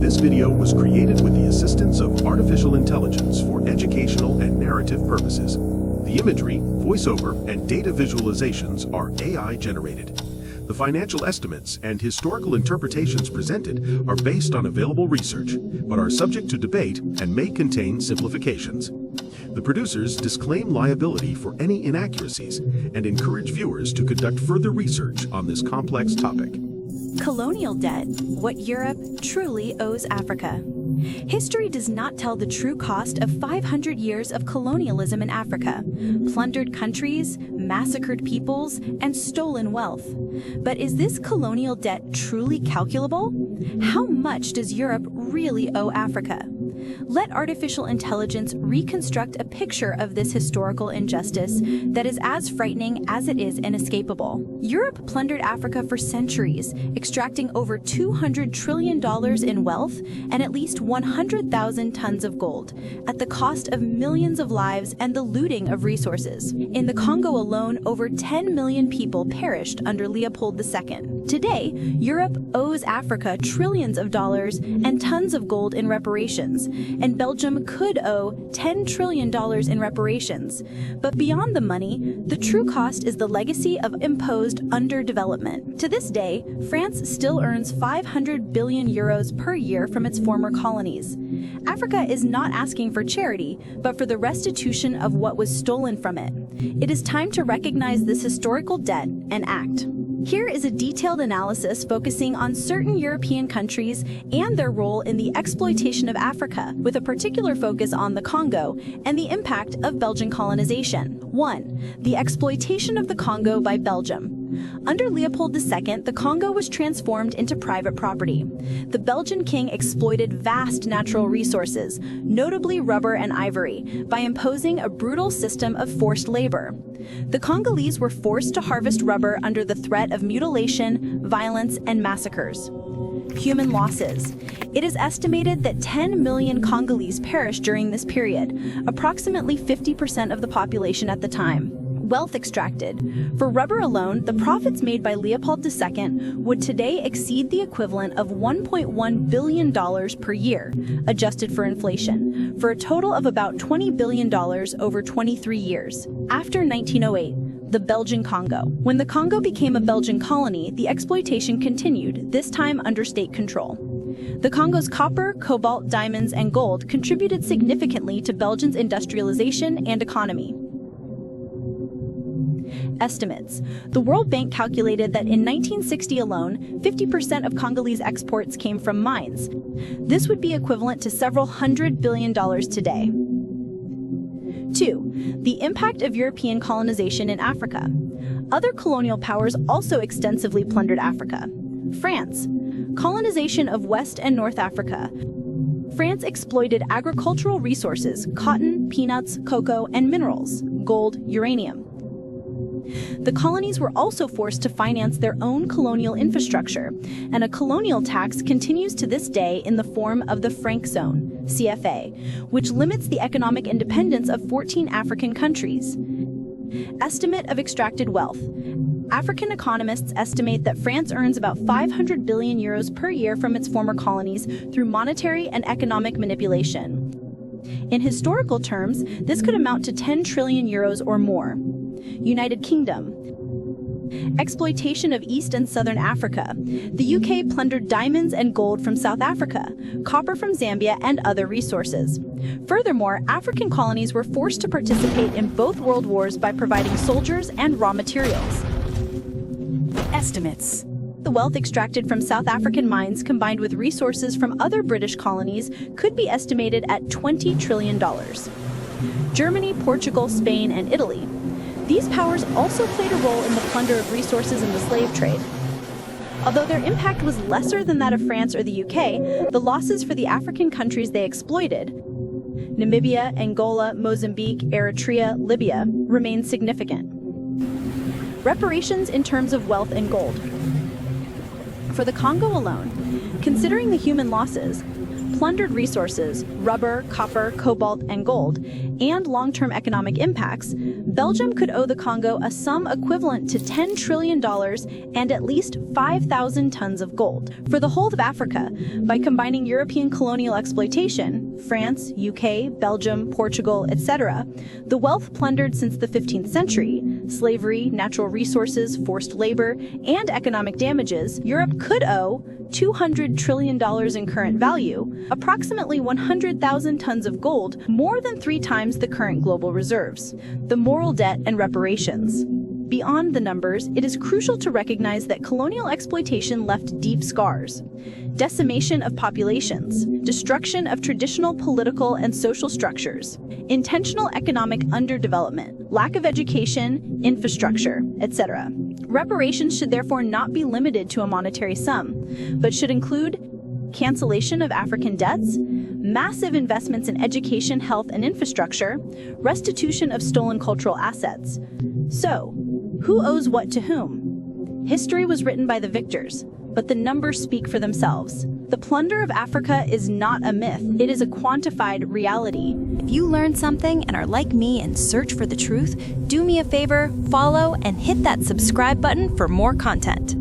This video was created with the assistance of artificial intelligence for educational and narrative purposes. The imagery, voiceover, and data visualizations are AI generated. The financial estimates and historical interpretations presented are based on available research, but are subject to debate and may contain simplifications. The producers disclaim liability for any inaccuracies and encourage viewers to conduct further research on this complex topic. Colonial debt, what Europe truly owes Africa. History does not tell the true cost of 500 years of colonialism in Africa, plundered countries, massacred peoples, and stolen wealth. But is this colonial debt truly calculable? How much does Europe really owe Africa? Let artificial intelligence reconstruct a picture of this historical injustice that is as frightening as it is inescapable. Europe plundered Africa for centuries, extracting over $200 trillion in wealth and at least 100,000 tons of gold, at the cost of millions of lives and the looting of resources. In the Congo alone, over 10 million people perished under Leopold II. Today, Europe owes Africa trillions of dollars and tons of gold in reparations, and Belgium could owe $10 trillion in reparations. But beyond the money, the true cost is the legacy of imposed underdevelopment. To this day, France still earns 500 billion euros per year from its former colonies. Africa is not asking for charity, but for the restitution of what was stolen from it. It is time to recognize this historical debt and act. Here is a detailed analysis focusing on certain European countries and their role in the exploitation of Africa, with a particular focus on the Congo and the impact of Belgian colonization. 1. The exploitation of the Congo by Belgium. Under Leopold II, the Congo was transformed into private property. The Belgian king exploited vast natural resources, notably rubber and ivory, by imposing a brutal system of forced labor. The Congolese were forced to harvest rubber under the threat of mutilation, violence, and massacres. Human losses. It is estimated that 10 million Congolese perished during this period, approximately 50% of the population at the time. Wealth extracted. For rubber alone, the profits made by Leopold II would today exceed the equivalent of $1.1 billion per year, adjusted for inflation, for a total of about $20 billion over 23 years. After 1908, the Belgian Congo. When the Congo became a Belgian colony, the exploitation continued, this time under state control. The Congo's copper, cobalt, diamonds, and gold contributed significantly to Belgium's industrialization and economy. Estimates. The World Bank calculated that in 1960 alone, 50% of Congolese exports came from mines. This would be equivalent to several $100 billion today. 2. The impact of European colonization in Africa. Other colonial powers also extensively plundered Africa. France. Colonization of West and North Africa. France exploited agricultural resources, cotton, peanuts, cocoa, and minerals, gold, uranium. The colonies were also forced to finance their own colonial infrastructure, and a colonial tax continues to this day in the form of the Franc Zone, CFA, which limits the economic independence of 14 African countries. Estimate of extracted wealth. African economists estimate that France earns about 500 billion euros per year from its former colonies through monetary and economic manipulation. In historical terms, this could amount to 10 trillion euros or more. United Kingdom. Exploitation of East and Southern Africa. The UK plundered diamonds and gold from South Africa, copper from Zambia, and other resources. Furthermore, African colonies were forced to participate in both world wars by providing soldiers and raw materials. Estimates. The wealth extracted from South African mines combined with resources from other British colonies could be estimated at $20 trillion. Germany, Portugal, Spain, and Italy. These powers also played a role in the plunder of resources in the slave trade. Although their impact was lesser than that of France or the UK, the losses for the African countries they exploited, Namibia, Angola, Mozambique, Eritrea, Libya, remain significant. Reparations in terms of wealth and gold. For the Congo alone, considering the human losses, plundered resources, rubber, copper, cobalt, and gold, and long-term economic impacts, Belgium could owe the Congo a sum equivalent to $10 trillion and at least 5,000 tons of gold. For the whole of Africa, by combining European colonial exploitation, France, UK, Belgium, Portugal, etc., the wealth plundered since the 15th century, slavery, natural resources, forced labor, and economic damages, Europe could owe $200 trillion in current value, approximately 100,000 tons of gold, more than 3 times the current global reserves. The moral debt and reparations. Beyond the numbers, it is crucial to recognize that colonial exploitation left deep scars. Decimation of populations, destruction of traditional political and social structures, intentional economic underdevelopment, lack of education, infrastructure, etc. Reparations should therefore not be limited to a monetary sum, but should include cancellation of African debts, massive investments in education, health, and infrastructure, restitution of stolen cultural assets. So, who owes what to whom? History was written by the victors, but the numbers speak for themselves. The plunder of Africa is not a myth, it is a quantified reality. If you learned something and are like me and search for the truth, do me a favor, follow and hit that subscribe button for more content.